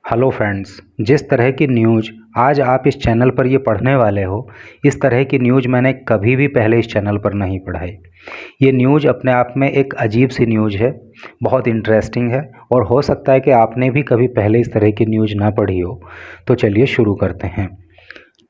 Hello friends, जिस तरह की न्यूज़ आज आप इस चैनल पर ये पढ़ने वाले हो, इस तरह की न्यूज़ मैंने कभी भी पहले इस चैनल पर नहीं पढ़ाई। ये न्यूज़ अपने आप में एक अजीब सी न्यूज़ है, बहुत इंटरेस्टिंग है और हो सकता है कि आपने भी कभी पहले इस तरह की न्यूज़ ना पढ़ी हो। तो चलिए शुरू करते हैं।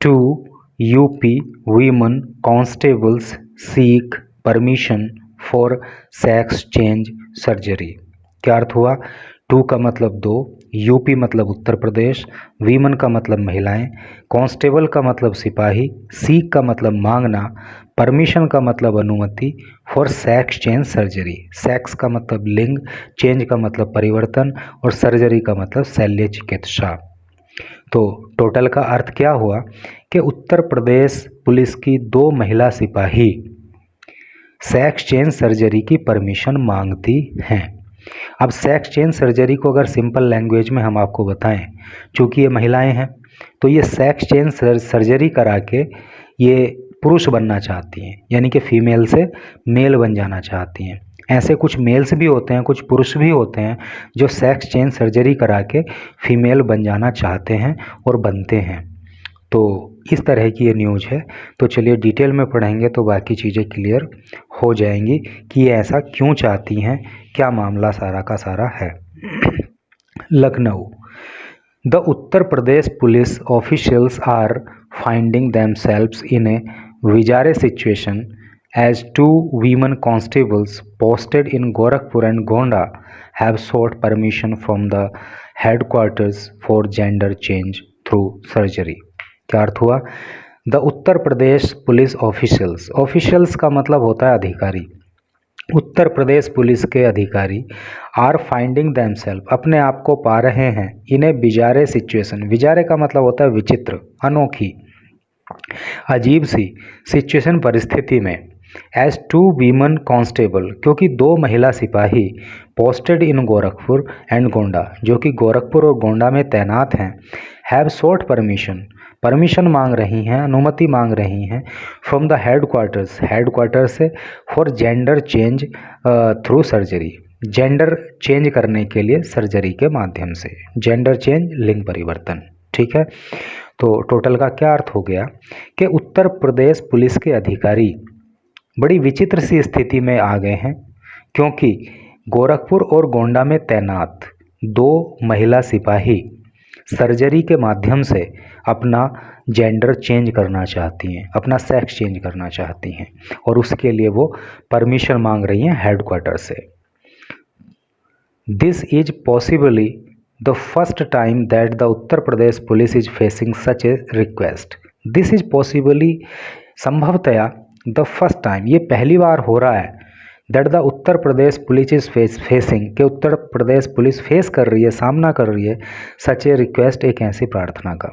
2 UP women constables seek permission for sex change surgery. क्या अर्थ हुआ? 2 का मतलब 2, यूपी मतलब उत्तर प्रदेश, वीमन का मतलब महिलाएं, कांस्टेबल का मतलब सिपाही, सीक का मतलब मांगना, परमिशन का मतलब अनुमति, for sex change surgery. Sex का मतलब लिंग, चेंज का मतलब परिवर्तन और सर्जरी का मतलब शल्य चिकित्सा। तो टोटल का अर्थ क्या हुआ कि उत्तर प्रदेश पुलिस की 2 महिला सिपाही सेक्स चेंज सर्जरी की परमिशन मांगती हैं। अब सेक्स चेंज सर्जरी को अगर सिंपल लैंग्वेज में हम आपको बताएं, चूँकि ये महिलाएं हैं तो ये सेक्स चेंज सर्जरी करा के ये पुरुष बनना चाहती हैं, यानी कि फीमेल से मेल बन जाना चाहती हैं। ऐसे कुछ मेल्स भी होते हैं, कुछ पुरुष भी होते हैं जो सेक्स चेंज सर्जरी करा के फीमेल बन जाना चाहते हैं और बनते हैं। तो इस तरह की ये न्यूज़ है। तो चलिए डिटेल में पढ़ेंगे तो बाकी चीज़ें क्लियर हो जाएंगी कि ये ऐसा क्यों चाहती हैं, क्या मामला सारा का सारा है। Lucknow, the Uttar Pradesh police officials are finding themselves in a bizarre situation as 2 women constables posted in Gorakhpur and Gonda have sought permission from the headquarters for gender change through surgery। क्या अर्थ हुआ? The Uttar Pradesh police officials का मतलब होता है अधिकारी। उत्तर Pradesh police के अधिकारी are finding themselves अपने आप को पा रहे हैं इन ए बिजारे सिचुएशन। बिजारे का मतलब होता है विचित्र, अनोखी, अजीब सी सिचुएशन, परिस्थिति में। एज 2 वीमन कांस्टेबल, क्योंकि 2 महिला सिपाही posted in Gorakhpur and Gonda, जो कि गोरखपुर और गोंडा में तैनात हैं, हैव सोट परमिशन मांग रही हैं, अनुमति मांग रही हैं फ्रॉम द हेडक्वार्टर से, for gender change through surgery. Gender change करने के लिए सर्जरी के माध्यम से। जेंडर चेंज लिंग परिवर्तन, ठीक है। तो टोटल का क्या अर्थ हो गया कि उत्तर प्रदेश पुलिस के अधिकारी बड़ी विचित्र सी स्थिति में आ गए हैं, क्योंकि गोरखपुर और गोंडा में तैनात 2 महिला सिपाही सर्जरी के माध्यम से अपना जेंडर चेंज करना चाहती हैं, अपना सेक्स चेंज करना चाहती हैं और उसके लिए वो परमिशन मांग रही हैं हेडक्वार्टर से। This is possibly the first time that the Uttar Pradesh police is facing such a request. This is possibly, संभवतया, द फर्स्ट टाइम, ये पहली बार हो रहा है, that the Uttar Pradesh police is facing, के उत्तर प्रदेश पुलिस फेस कर रही है, सामना कर रही है, सच ए रिक्वेस्ट, एक ऐसी प्रार्थना का।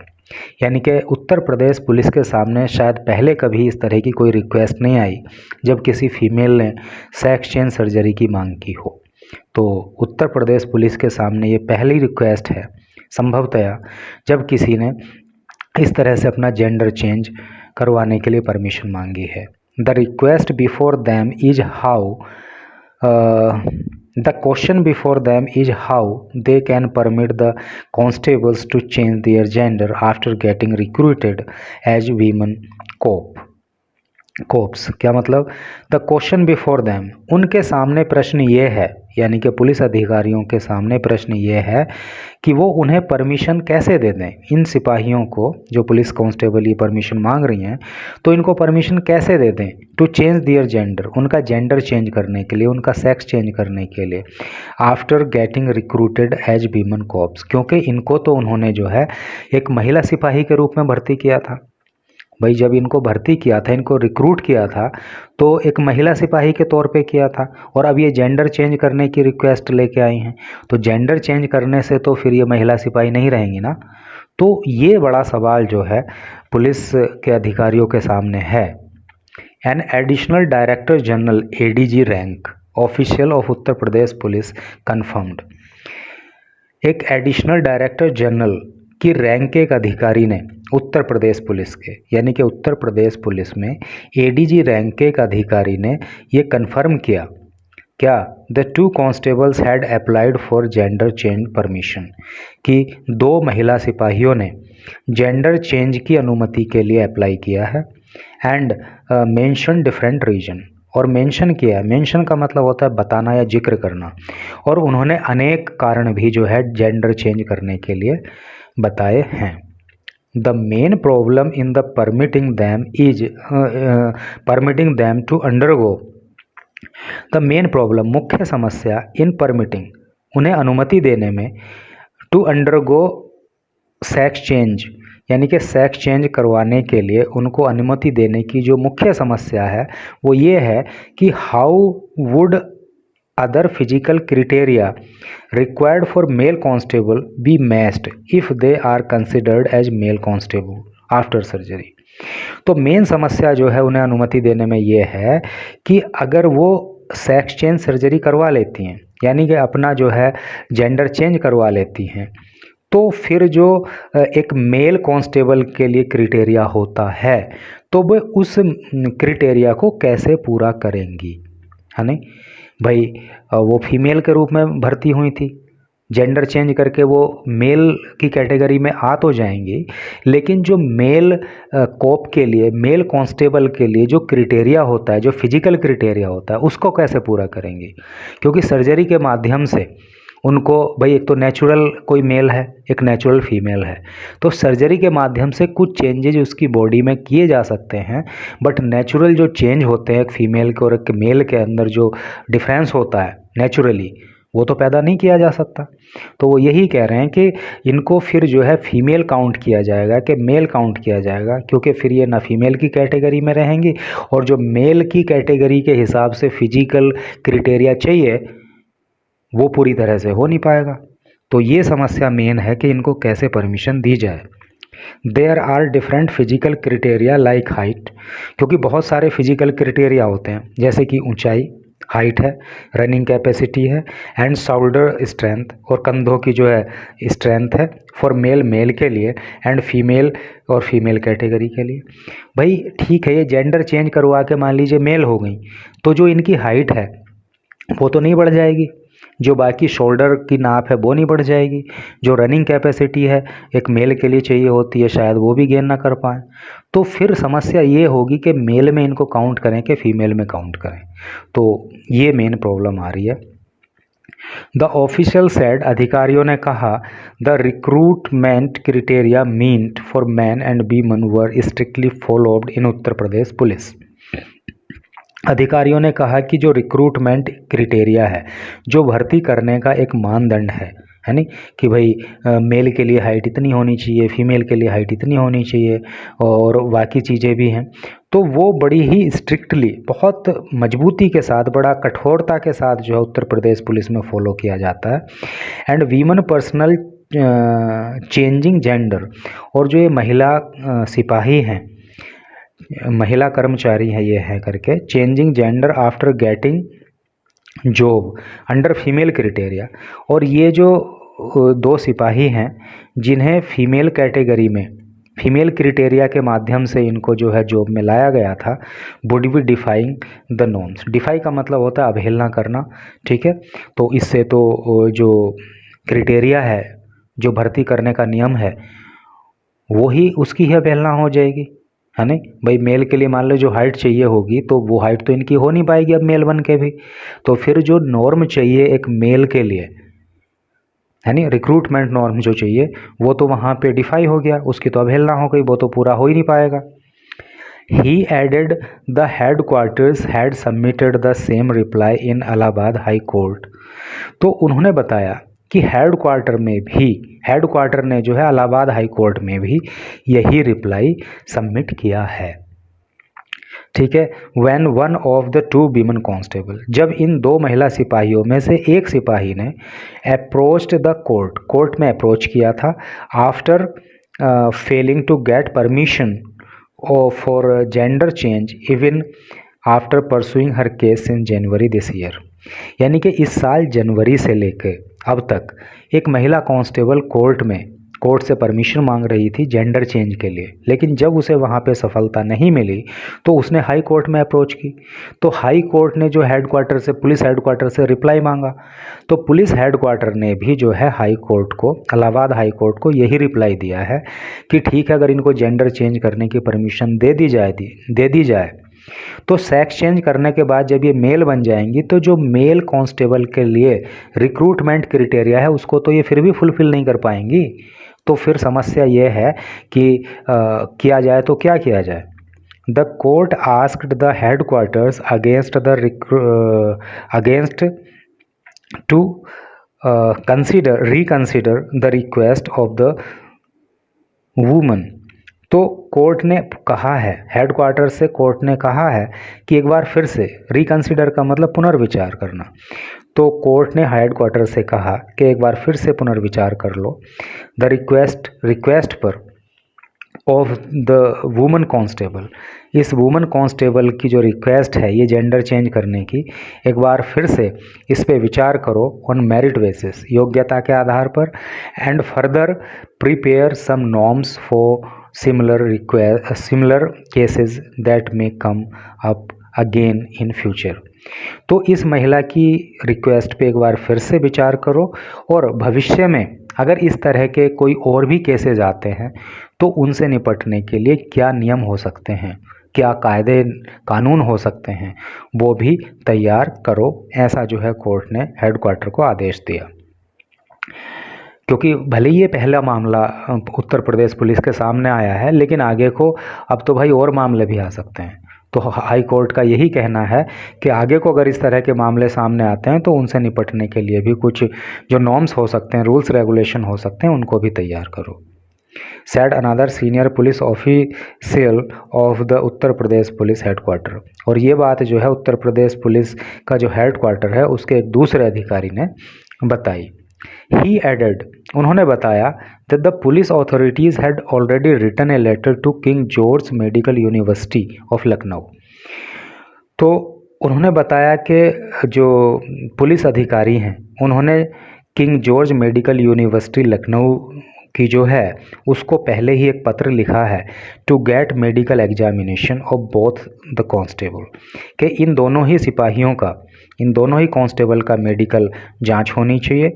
यानी कि उत्तर प्रदेश पुलिस के सामने शायद पहले कभी इस तरह की कोई रिक्वेस्ट नहीं आई जब किसी फीमेल ने सेक्स चेंज सर्जरी की मांग की हो। तो उत्तर प्रदेश पुलिस के सामने ये पहली रिक्वेस्ट है संभवतया जब किसी ने इस तरह से अपना जेंडर चेंज करवाने के लिए परमिशन मांगी है। The request before them is how The question before them is how they can permit the constables to change their gender after getting recruited as women cops। क्या मतलब? द क्वेश्चन बिफोर दैम, उनके सामने प्रश्न ये है, यानी कि police अधिकारियों के सामने प्रश्न ये है कि वो उन्हें परमिशन कैसे दे दें, इन सिपाहियों को, जो पुलिस कांस्टेबल ये परमिशन मांग रही हैं, तो इनको परमिशन कैसे दे दें टू चेंज दियर जेंडर, उनका जेंडर चेंज करने के लिए, उनका सेक्स चेंज करने के लिए, after getting recruited as women cops, क्योंकि इनको तो उन्होंने जो है एक महिला सिपाही के रूप में भर्ती किया था। भाई जब इनको भर्ती किया था, इनको रिक्रूट किया था, तो एक महिला सिपाही के तौर पे किया था, और अब ये जेंडर चेंज करने की रिक्वेस्ट लेके आई हैं, तो जेंडर चेंज करने से तो फिर ये महिला सिपाही नहीं रहेंगी ना। तो ये बड़ा सवाल जो है पुलिस के अधिकारियों के सामने है। An additional director general ADG rank official of Uttar Pradesh police confirmed. एक एडिशनल डायरेक्टर जनरल की रैंक के एक अधिकारी ने उत्तर प्रदेश पुलिस के, यानी कि उत्तर प्रदेश पुलिस में एडीजी रैंक के एक अधिकारी ने ये कन्फर्म किया क्या the two constables had applied for gender change permission, कि दो महिला सिपाहियों ने जेंडर चेंज की अनुमति के लिए अप्लाई किया है। एंड मेंशन डिफरेंट रीजन, और मेंशन किया है, मेंशन का मतलब होता है बताना या जिक्र करना, और उन्होंने अनेक कारण भी जो है जेंडर चेंज करने के लिए बताए हैं। The main problem in the permitting them to undergo, the main problem मुख्य समस्या, इन परमिटिंग उन्हें अनुमति देने में, टू अंडरगो सेक्स चेंज यानी कि सेक्स चेंज करवाने के लिए उनको अनुमति देने की जो मुख्य समस्या है वो ये है कि how would other physical criteria required for male constable be matched if they are considered as male constable after surgery. तो मेन समस्या जो है उन्हें अनुमति देने में ये है कि अगर वो सेक्स चेंज सर्जरी करवा लेती हैं, यानी कि अपना जो है जेंडर चेंज करवा लेती हैं, तो फिर जो एक मेल कांस्टेबल के लिए क्रिटेरिया होता है तो वो उस क्रिटेरिया को कैसे पूरा करेंगी, है नहीं भाई। वो फीमेल के रूप में भर्ती हुई थी, जेंडर चेंज करके वो मेल की कैटेगरी में आ तो जाएंगी, लेकिन जो मेल कोप के लिए, मेल कांस्टेबल के लिए जो क्रिटेरिया होता है, जो फिजिकल क्रिटेरिया होता है, उसको कैसे पूरा करेंगी। क्योंकि सर्जरी के माध्यम से उनको भाई एक तो नेचुरल कोई मेल है, एक नेचुरल फीमेल है, तो सर्जरी के माध्यम से कुछ चेंजेज उसकी बॉडी में किए जा सकते हैं, बट नेचुरल जो चेंज होते हैं एक फीमेल के और एक मेल के अंदर जो डिफरेंस होता है नेचुरली, वो तो पैदा नहीं किया जा सकता। तो वो यही कह रहे हैं कि इनको फिर जो है फीमेल काउंट किया जाएगा कि मेल काउंट किया जाएगा, क्योंकि फिर ये ना फीमेल की कैटेगरी में रहेंगी, और जो मेल की कैटेगरी के हिसाब से फिजिकल क्रिटेरिया चाहिए वो पूरी तरह से हो नहीं पाएगा। तो ये समस्या मेन है कि इनको कैसे परमिशन दी जाए। There are different physical criteria like height, क्योंकि बहुत सारे फिजिकल क्रिटेरिया होते हैं, जैसे कि ऊंचाई, हाइट है, रनिंग कैपेसिटी है, एंड शोल्डर स्ट्रेंथ, और कंधों की जो है स्ट्रेंथ है, फॉर मेल मेल के लिए, एंड फीमेल और फीमेल कैटेगरी के लिए। भाई ठीक है, ये जेंडर चेंज करवा के मान लीजिए मेल हो गई, तो जो इनकी हाइट है वो तो नहीं बढ़ जाएगी, जो बाकी शोल्डर की नाप है वो नहीं बढ़ जाएगी, जो रनिंग कैपेसिटी है एक मेल के लिए चाहिए होती है शायद वो भी गेन ना कर पाए। तो फिर समस्या ये होगी कि मेल में इनको काउंट करें कि फीमेल में काउंट करें, तो ये मेन प्रॉब्लम आ रही है। द ऑफिशियल सेड, अधिकारियों ने कहा, the recruitment criteria meant for man and women were strictly followed in Uttar Pradesh police. अधिकारियों ने कहा कि जो रिक्रूटमेंट क्रिटेरिया है, जो भर्ती करने का एक मानदंड है नहीं, कि भाई मेल के लिए हाइट इतनी होनी चाहिए, फीमेल के लिए हाइट इतनी होनी चाहिए, और बाकी चीज़ें भी हैं, तो वो बड़ी ही स्ट्रिक्टली, बहुत मजबूती के साथ, बड़ा कठोरता के साथ जो है उत्तर प्रदेश पुलिस में फॉलो किया जाता है। And women personal changing gender, और जो ये महिला सिपाही हैं, महिला कर्मचारी है ये है करके, changing gender after getting job under female criteria, और ये जो दो सिपाही हैं जिन्हें फीमेल कैटेगरी में, फीमेल क्रिटेरिया के माध्यम से इनको जो है जॉब में लाया गया था, would be defying the norms. Defy का मतलब होता है अवहेलना करना, ठीक है। तो इससे तो जो क्रिटेरिया है, जो भर्ती करने का नियम है, वो ही उसकी ही अवहेलना हो जाएगी, है नहीं भाई। मेल के लिए मान लो जो हाइट चाहिए होगी तो वो हाइट तो इनकी हो नहीं पाएगी अब मेल बन के भी, तो फिर जो नॉर्म चाहिए एक मेल के लिए, है नहीं, रिक्रूटमेंट नॉर्म जो चाहिए वो तो वहाँ पे डिफाई हो गया, उसकी तो अवहेलना हो गई, वो तो पूरा हो ही नहीं पाएगा। He added the headquarters had submitted the same reply in Allahabad high court. तो उन्होंने बताया कि हेड क्वार्टर ने जो है इलाहाबाद हाई कोर्ट में भी यही रिप्लाई सबमिट किया है, ठीक है। When one of the two women constable, जब इन दो महिला सिपाहियों में से एक सिपाही ने अप्रोच्ड द कोर्ट में अप्रोच किया था, after failing to get permission for gender change even after pursuing her case in January this year. यानी कि इस साल जनवरी से लेकर अब तक एक महिला कांस्टेबल कोर्ट कोर्ट से परमिशन मांग रही थी जेंडर चेंज के लिए, लेकिन जब उसे वहाँ पे सफलता नहीं मिली तो उसने हाई कोर्ट में अप्रोच की। तो हाई कोर्ट ने जो हेडक्वार्टर से, पुलिस हेडक्वार्टर से रिप्लाई मांगा, तो पुलिस हेडक्वार्टर ने भी जो है हाई कोर्ट को, इलाहाबाद हाई कोर्ट को यही रिप्लाई दिया है कि ठीक है, अगर इनको जेंडर चेंज करने की परमिशन दे दी जाए तो सेक्स चेंज करने के बाद जब ये मेल बन जाएंगी तो जो मेल कांस्टेबल के लिए रिक्रूटमेंट क्राइटेरिया है उसको तो ये फिर भी फुलफिल नहीं कर पाएंगी। तो फिर समस्या ये है कि किया जाए तो क्या किया जाए। The court asked the headquarters against to reconsider the request of the woman. तो कोर्ट ने कहा है, हेडक्वार्टर से कोर्ट ने कहा है कि एक बार फिर से, रिकंसिडर का मतलब पुनर्विचार करना, तो कोर्ट ने हेडक्वार्टर से कहा कि एक बार फिर से पुनर्विचार कर लो द रिक्वेस्ट पर ऑफ द वुमन कांस्टेबल। इस वुमन कांस्टेबल की जो रिक्वेस्ट है ये जेंडर चेंज करने की, एक बार फिर से इस पे विचार करो ऑन मेरिट बेसिस, योग्यता के आधार पर, and further prepare some norms for similar cases that may come up again in future. तो इस महिला की रिक्वेस्ट पे एक बार फिर से विचार करो और भविष्य में अगर इस तरह के कोई और भी केसेस आते हैं तो उनसे निपटने के लिए क्या नियम हो सकते हैं, क्या कानून हो सकते हैं, वो भी तैयार करो। ऐसा जो है कोर्ट ने हेडक्वार्टर को आदेश दिया। क्योंकि भले ही ये पहला मामला उत्तर प्रदेश पुलिस के सामने आया है, लेकिन आगे को अब तो भाई और मामले भी आ सकते हैं। तो हाई कोर्ट का यही कहना है कि आगे को अगर इस तरह के मामले सामने आते हैं तो उनसे निपटने के लिए भी कुछ जो नॉर्म्स हो सकते हैं, रूल्स रेगुलेशन हो सकते हैं, उनको भी तैयार करो। Sad another senior police official of the Uttar Pradesh police headquarter. और ये बात जो है उत्तर प्रदेश पुलिस का जो हेडक्वार्टर है उसके एक दूसरे अधिकारी ने बताई। He added, उन्होंने बताया that the police authorities had already written a letter to King George Medical University of Lucknow। तो उन्होंने बताया कि जो पुलिस अधिकारी हैं उन्होंने king George medical university Lucknow की जो है उसको पहले ही एक पत्र लिखा है to get medical examination of both the constable, कि इन दोनों ही सिपाहियों का, इन दोनों ही कांस्टेबल का मेडिकल जांच होनी चाहिए,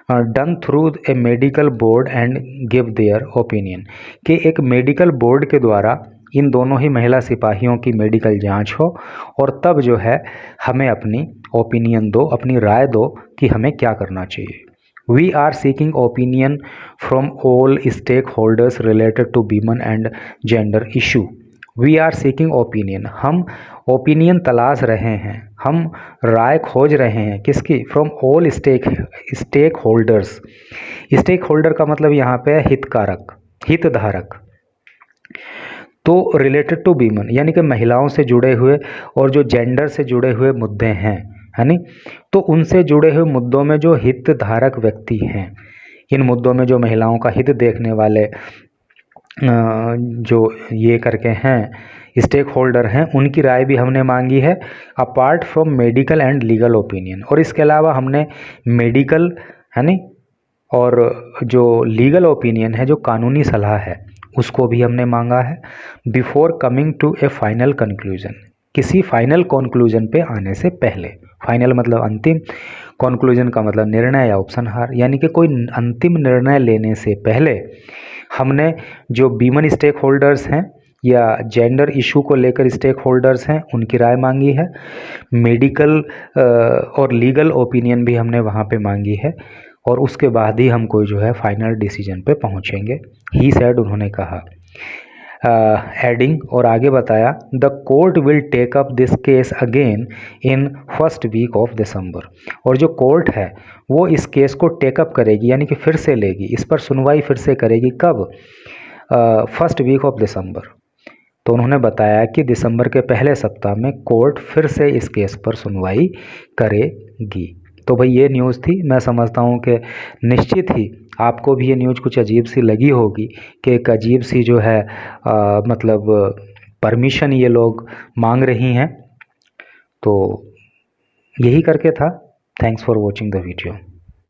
done through a medical board and give their opinion, कि एक मेडिकल बोर्ड के द्वारा इन दोनों ही महिला सिपाहियों की मेडिकल जांच हो और तब जो है हमें अपनी ओपिनियन दो, अपनी राय दो कि हमें क्या करना चाहिए। We are seeking opinion from all stakeholders related to women and gender issue. We are seeking opinion, हम ओपिनियन तलाश रहे हैं, हम राय खोज रहे हैं, किसकी? From all stakeholders. Stakeholder का मतलब यहाँ पे हितकारक, हितधारक। तो रिलेटेड टू वीमेन यानी कि महिलाओं से जुड़े हुए और जो जेंडर से जुड़े हुए मुद्दे हैं, है नी, तो उनसे जुड़े हुए मुद्दों में जो हितधारक व्यक्ति हैं, इन मुद्दों में जो महिलाओं का हित देखने वाले जो ये करके हैं स्टेक होल्डर हैं, उनकी राय भी हमने मांगी है, apart from medical and legal opinion. और इसके अलावा हमने मेडिकल, है नी, और जो लीगल ओपिनियन है, जो कानूनी सलाह है, उसको भी हमने मांगा है before coming to a final conclusion, किसी फाइनल कंक्लूजन पे आने से पहले। फाइनल मतलब अंतिम, कंक्लूजन का मतलब निर्णय या उपसंहार, यानी कि कोई अंतिम निर्णय लेने से पहले हमने जो वीमेन स्टेक होल्डर्स हैं या जेंडर इशू को लेकर स्टेक होल्डर्स हैं उनकी राय मांगी है, मेडिकल और लीगल ओपिनियन भी हमने वहाँ पे मांगी है, और उसके बाद ही हम कोई जो है फाइनल डिसीजन पे पहुँचेंगे। ही सेड, उन्होंने कहा। एडिंग, और आगे बताया, the court will take up this case again in first week of December. और जो कोर्ट है वो इस केस को टेकअप करेगी, यानी कि फिर से लेगी, इस पर सुनवाई फिर से करेगी। कब? First week of December. तो उन्होंने बताया कि दिसंबर के पहले सप्ताह में कोर्ट फिर से इस केस पर सुनवाई करेगी। तो भाई ये न्यूज़ थी। मैं समझता हूँ कि निश्चित ही आपको भी ये न्यूज़ कुछ अजीब सी लगी होगी कि एक अजीब सी जो है मतलब परमिशन ये लोग मांग रही हैं। तो यही करके था। Thanks for watching the video.